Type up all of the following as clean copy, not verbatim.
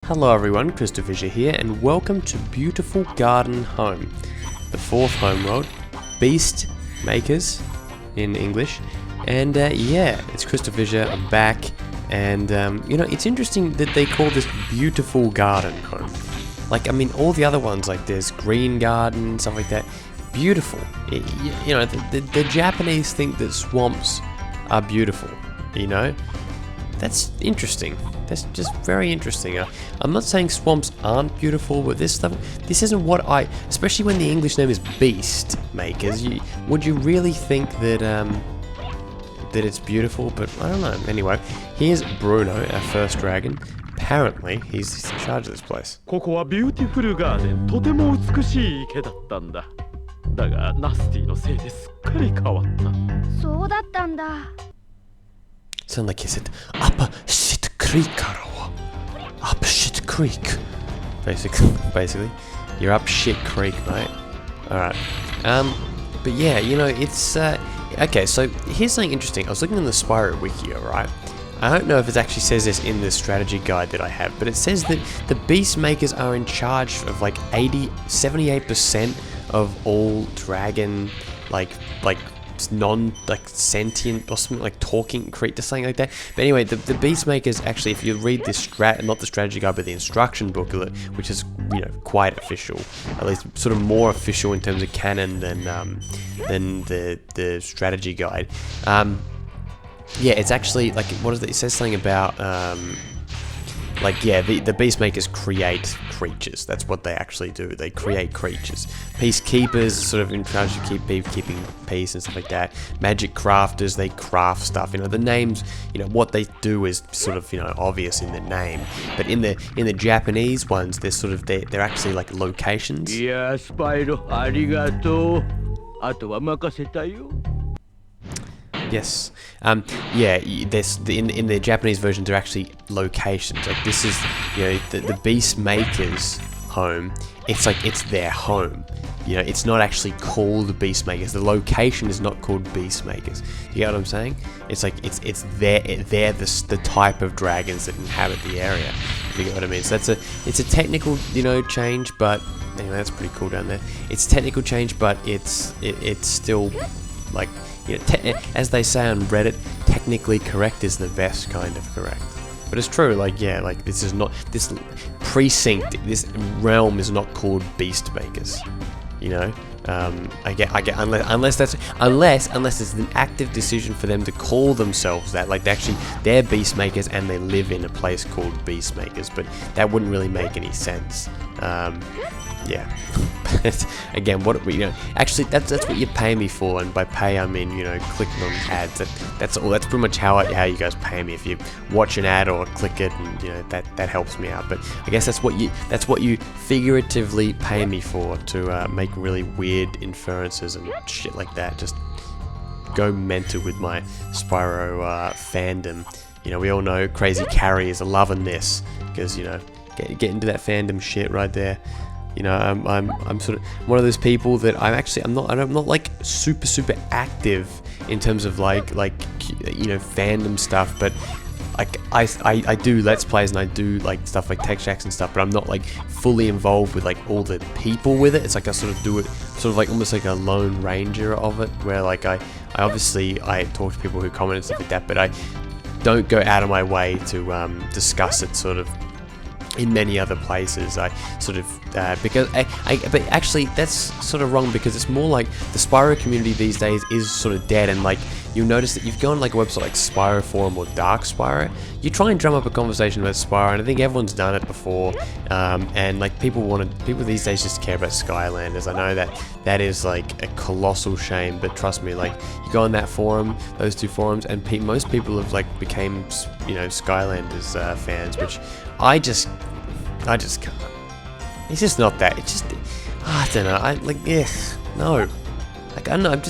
Hello everyone, CrystalFissure here, and welcome to Beautiful Garden Home, the fourth homeworld, Beast Makers in English, and yeah, it's CrystalFissure, I'm back, and you know, it's interesting that they call this Beautiful Garden Home. Like, I mean, all the other ones, like there's Green Garden, stuff like that, beautiful. You know, the Japanese think that swamps are beautiful, you know? That's interesting. That's just very interesting. I'm not saying swamps aren't beautiful, but this isn't what especially when the English name is Beast Makers, would you really think that that it's beautiful? But I don't know. Anyway, here's Bruno, our first dragon. Apparently, he's in charge of this place. ここはビューティフルガーデン、とても美しい池だったんだ。だがナスティのせいですっかり変わった。そうだったんだ。Sound like he said, Upper Shit Creek, Up Shit Creek. Basically, you're up Shit Creek, mate. Alright. But yeah, you know, it's, okay, so here's something interesting. I was looking in the Spyro wiki, right? I don't know if it actually says this in the strategy guide that I have, but it says that the Beast Makers are in charge of like 78% of all dragon, like sentient or something, like talking creature, something like that. But anyway, the Beast Makers actually, if you read this not the strategy guide, but the instruction booklet, which is, you know, quite official, at least sort of more official in terms of canon than the strategy guide. Yeah, it's actually like, what is it? It says something about like, yeah, the Beast Makers create creatures. That's what they actually do. They create creatures. Peacekeepers sort of in charge of keeping peace and stuff like that. Magic crafters, they craft stuff. You know, the names, you know, what they do is sort of, you know, obvious in the name. But in the Japanese ones, they're sort of they're actually like locations. Yeah, Spyro, arigato. あとは任せたよ。 Yes. Yeah, there's in the Japanese versions are actually locations. Like, this is, you know, the Beast Makers' home. It's like, it's their home. You know, it's not actually called Beast Makers. The location is not called Beast Makers. You get what I'm saying? It's like, they're the type of dragons that inhabit the area. If you get what I mean? So it's a technical, you know, change, but anyway, that's pretty cool down there. It's a technical change, but it's still like, you know, as they say on Reddit, technically correct is the best kind of correct. But it's true, like, yeah, like, this precinct, this realm is not called Beast Makers, you know? I get, unless it's an active decision for them to call themselves that, like, they're Beast Makers and they live in a place called Beast Makers, but that wouldn't really make any sense. Yeah. Again, you know, actually that's what you pay me for, and by pay I mean, you know, clicking on ads. That's all. That's pretty much how you guys pay me. If you watch an ad or click it, and you know, that helps me out. But I guess that's what you figuratively pay me for, to make really weird inferences and shit like that. Just go mental with my Spyro fandom. You know, we all know Crazy Carrie is loving this, because, you know, get into that fandom shit right there. You know, I'm sort of one of those people that I'm not like super active in terms of like you know, fandom stuff, but like I do Let's Plays and I do like stuff like Tech Shacks and stuff, but I'm not like fully involved with like all the people with it. It's like I sort of do it sort of like almost like a lone ranger of it, where like I obviously talk to people who comment and stuff like that, but I don't go out of my way to discuss it sort of in many other places. I sort of because but actually that's sort of wrong, because it's more like the Spyro community these days is sort of dead, and like you'll notice that you've gone like a website like Spyro Forum or Dark Spyro, you try and drum up a conversation about Spyro, and I think everyone's done it before, and like people these days just care about Skylanders. I know that is like a colossal shame, but trust me, like you go on that forum, those two forums, and most people have like became, you know, Skylanders fans, which I just can't. It's just not that. It's just, I don't know. No. Like, I don't know.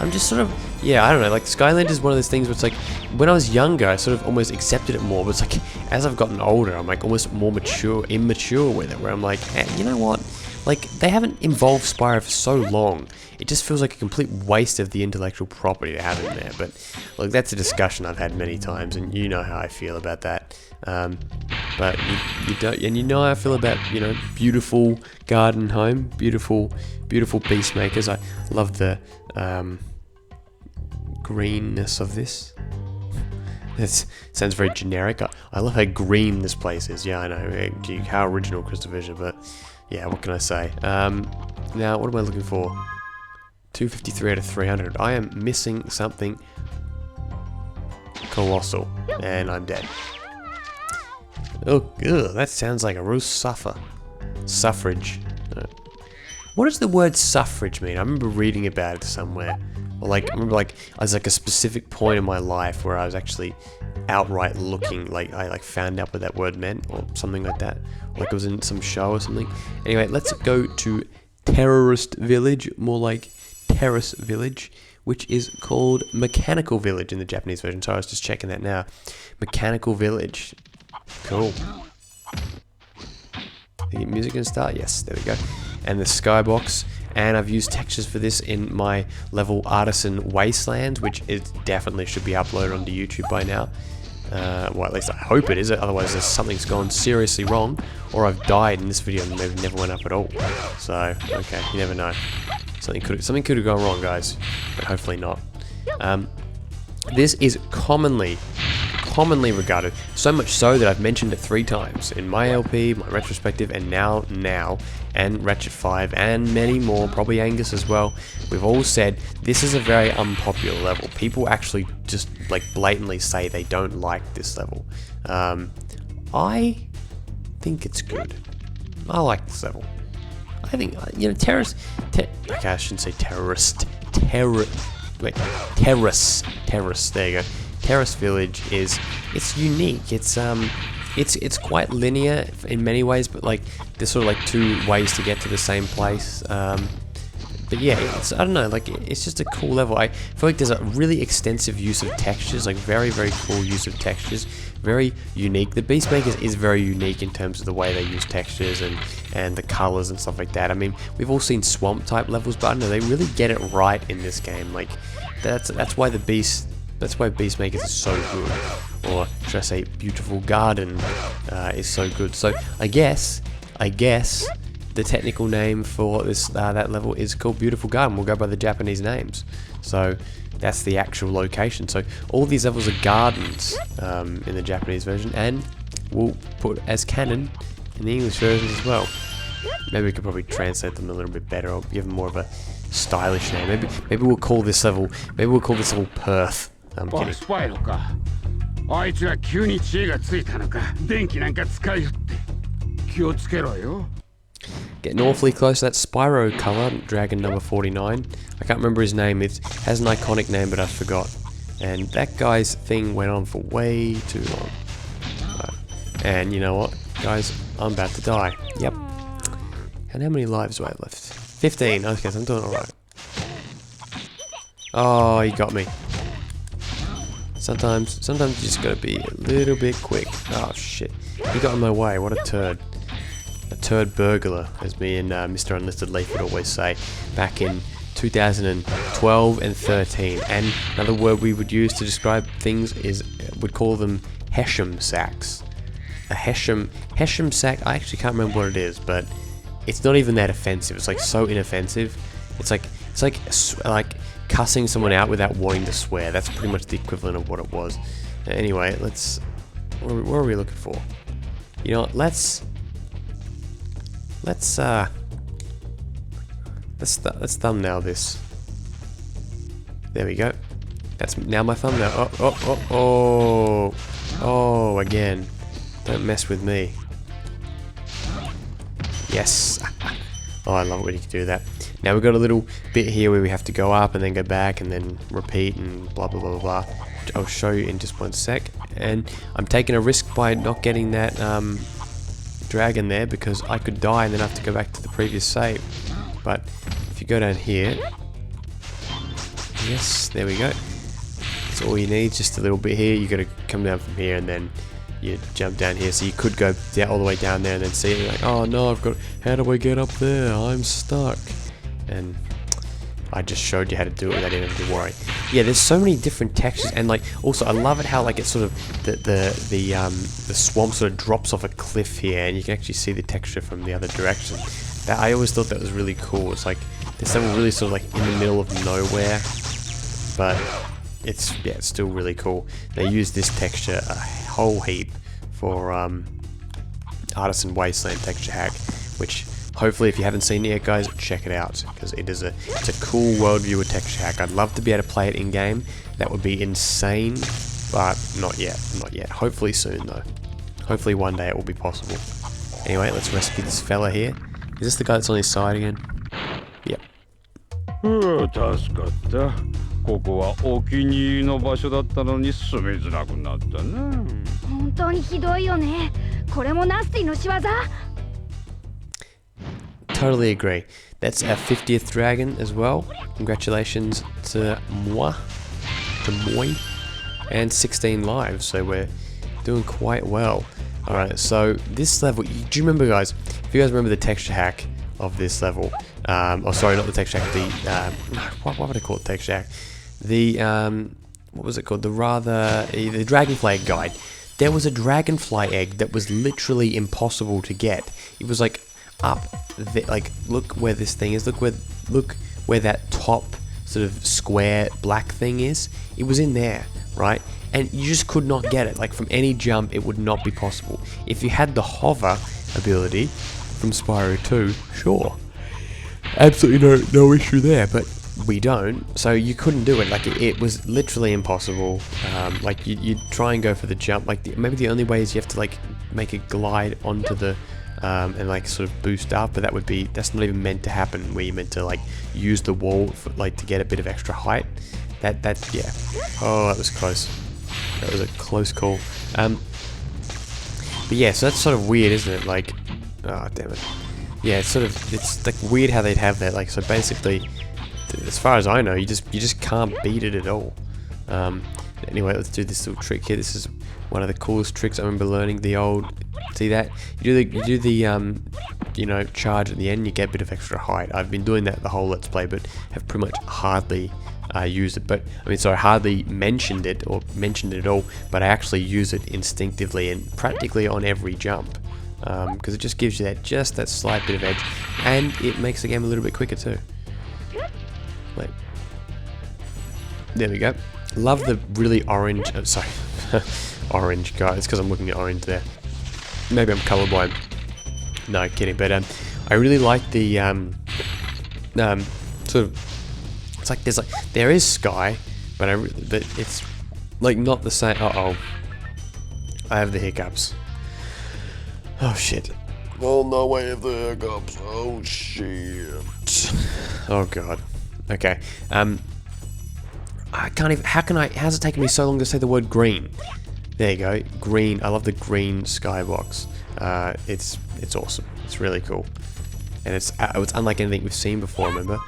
I'm just sort of, yeah, I don't know. Like, Skylanders is one of those things where it's like, when I was younger, I sort of almost accepted it more. But it's like, as I've gotten older, I'm like almost more immature with it. Where I'm like, hey, you know what? Like, they haven't involved Spyro for so long. It just feels like a complete waste of the intellectual property to have in there. But look, that's a discussion I've had many times, and you know how I feel about that. But you don't, and you know how I feel about, you know, beautiful garden home, beautiful peacemakers. I love the greenness of this. It sounds very generic. I love how green this place is. Yeah, I know. Gee, how original, CrystalFissure. But yeah, what can I say? Now, what am I looking for? 253 out of 300. I am missing something colossal, and I'm dead. Oh, ugh, that sounds like a real suffrage. What does the word suffrage mean? I remember reading about it somewhere. Or like, I remember like, I was like a specific point in my life where I was actually outright looking, like I like found out what that word meant or something like that. Like it was in some show or something. Anyway, let's go to Terrorist Village, more like Terrace Village, which is called Mechanical Village in the Japanese version. So I was just checking that now. Mechanical Village. Cool. The music gonna start? Yes, there we go. And the skybox. And I've used textures for this in my level Artisan Wasteland, which it definitely should be uploaded onto YouTube by now. Well, at least I hope it is. Otherwise, something's gone seriously wrong, or I've died in this video and maybe never went up at all. So, okay, you never know. Something could have gone wrong, guys, but hopefully not. This is commonly regarded, so much so that I've mentioned it 3 times in my LP, my retrospective, and now, and Ratchet 5, and many more, probably Angus as well. We've all said this is a very unpopular level. People actually just like blatantly say they don't like this level. I think it's good. I like this level. I think, you know, Terrace, okay, I shouldn't say terrorist, Terrace, there you go. Terrace Village it's unique. It's quite linear in many ways, but like there's sort of like 2 ways to get to the same place. But yeah, I don't know, like it's just a cool level. I feel like there's a really extensive use of textures, like very cool use of textures, very unique. The Beastmakers is very unique in terms of the way they use textures and the colors and stuff like that. I mean, we've all seen swamp type levels, but I don't know, they really get it right in this game. Like that's why Beastmakers is so good, or should I say beautiful garden is so good. So I guess the technical name for this that level is called Beautiful Garden. We'll go by the Japanese names. So that's the actual location. So all these levels are gardens in the Japanese version, and we'll put as canon in the English version as well. Maybe we could probably translate them a little bit better, or give them more of a stylish name. Maybe we'll call this level Perth. I'm kidding. Spyro か。あいつが急に知恵がついたのか。電気なんか使いよって。気をつけろよ。 Getting awfully close to that Spyro cover, Dragon number 49. I can't remember his name. It has an iconic name, but I forgot. And that guy's thing went on for way too long. And you know what, guys? I'm about to die. Yep. And how many lives do I have left? 15. Okay, so I'm doing alright. Oh, he got me. Sometimes you just gotta be a little bit quick. Oh shit. He got in my way. What a turd. A turd burglar, as me and Mr. Unlisted Leaf would always say, back in 2012 and 13. And another word we would use to describe things is, we'd call them Hesham sacks. A Hesham sack, I actually can't remember what it is, but it's not even that offensive. It's like so inoffensive. It's like cussing someone out without wanting to swear. That's pretty much the equivalent of what it was. Anyway, let's... What are we looking for? You know what, let's thumbnail this. There we go. That's now my thumbnail. Oh, again. Don't mess with me. Yes. Oh, I love it when you can do that. Now we've got a little bit here where we have to go up and then go back and then repeat and blah blah blah blah. Which I'll show you in just one sec. And I'm taking a risk by not getting that dragon there, because I could die and then have to go back to the previous save. But if you go down here, yes, there we go. That's all you need, just a little bit here. You got to come down from here and then you jump down here. So you could go all the way down there and then see it. You're like, oh no, how do I get up there? I'm stuck. And I just showed you how to do it without even having to worry. Yeah, there's so many different textures, and like also I love it how like it's sort of the swamp sort of drops off a cliff here, and you can actually see the texture from the other direction. That I always thought that was really cool. It's like there's something really sort of like in the middle of nowhere, but it's still really cool. They use this texture a whole heap for Artisan Wasteland texture hack, which hopefully if you haven't seen it yet, guys, check it out, because it's a cool world viewer texture hack. I'd love to be able to play it in game. That would be insane, but not yet. Hopefully soon though. Hopefully one day it will be possible. Anyway, let's rescue this fella here. Is this the guy that's on his side again? Yep. 助かった。ここはお気に入りの場所だったのに住みづらくなったな。本当にひどいよね。これもナスティの仕業Totally agree. That's our 50th dragon as well. Congratulations to moi, and 16 lives. So we're doing quite well. Alright, so this level, do you remember, guys? If you guys remember the texture hack of this level, oh sorry, not the texture hack, the, what would I call it, texture hack? The, what was it called? The dragonfly egg guide. There was a dragonfly egg that was literally impossible to get. It was like up there, like look where this thing is, look where that top sort of square black thing is. It was in there, right? And you just could not get it. Like from any jump, it would not be possible. If you had the hover ability from Spyro 2, sure, absolutely no issue there, but we don't, so you couldn't do it. Like it was literally impossible. Like you'd try and go for the jump, like maybe the only way is you have to like make a glide onto the and like sort of boost up, but that's not even meant to happen, where you're meant to like use the wall for, like to get a bit of extra height. Yeah. Oh, that was close. That was a close call. But yeah, so that's sort of weird, isn't it? Like, oh damn it. Yeah, it's like weird how they'd have that. Like, so basically, as far as I know, you just can't beat it at all. Anyway, let's do this little trick here. This is one of the coolest tricks I remember learning. The old, see that? You do the you know, charge at the end. You get a bit of extra height. I've been doing that the whole Let's Play, but have pretty much hardly used it. But I mean, sorry, hardly mentioned it at all. But I actually use it instinctively and practically on every jump, because it just gives you that slight bit of edge, and it makes the game a little bit quicker too. Wait. There we go. Love the really orange, sorry, orange guy. It's because I'm looking at orange there. Maybe I'm colorblind. No, kidding. But I really like the sort of. It's like there is sky, but it's like not the same. I have the hiccups. Oh shit. Oh no, I have the hiccups. Oh shit. Oh god. Okay. I can't even. How's it taking me so long to say the word green? There you go. Green. I love the green skybox. It's awesome. It's really cool, and it's unlike anything we've seen before. Remember?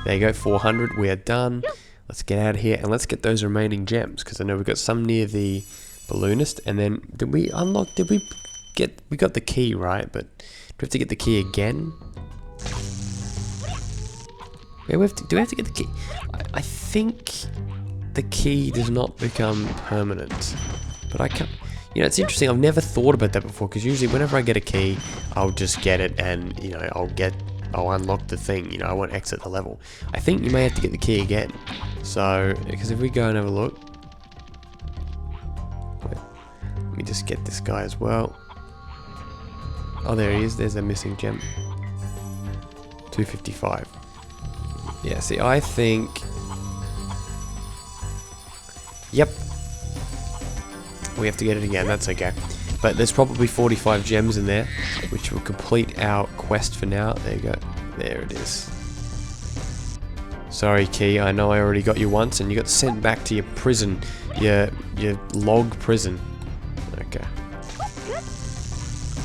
There you go. 400. We are done. Let's get out of here and let's get those remaining gems, because I know we've got some near the balloonist. And then did we got the key, right? But do we have to get the key again? Do we have to get the key? I think the key does not become permanent, but I can't. You know, it's interesting. I've never thought about that before, because usually whenever I get a key, I'll just get it, and you know, I'll unlock the thing. You know, I won't exit the level. I think you may have to get the key again. So, because if we go and have a look, wait, let me just get this guy as well. Oh, there he is. There's a missing gem. 255. Yeah, see, I think... Yep. We have to get it again, that's okay. But there's probably 45 gems in there, which will complete our quest for now. There you go. There it is. Sorry, Key, I know I already got you once, and you got sent back to your prison. Your log prison. Okay.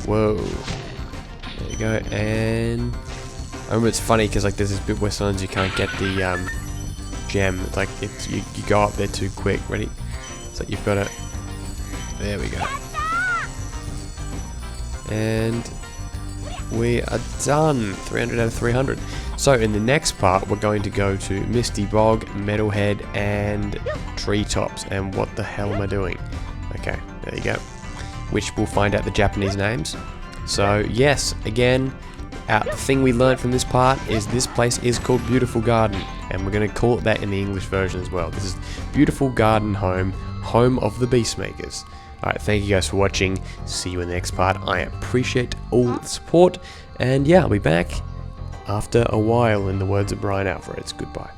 Whoa. There you go, and... I remember it's funny because like there's this bit where sometimes you can't get the gem. It's like you go up there too quick. Ready? It's like you've got to. There we go. And we are done. 300 out of 300. So in the next part, we're going to go to Misty Bog, Metalhead, and Treetops. And what the hell am I doing? Okay, there you go. Which we'll find out the Japanese names. So yes, again, the thing we learned from this part is this place is called Beautiful Garden, and we're going to call it that in the English version as well. This is Beautiful Garden Home, home of the Beastmakers. Alright, thank you guys for watching. See you in the next part. I appreciate all the support, and yeah, I'll be back after a while, in the words of Brian Alvarez. Goodbye.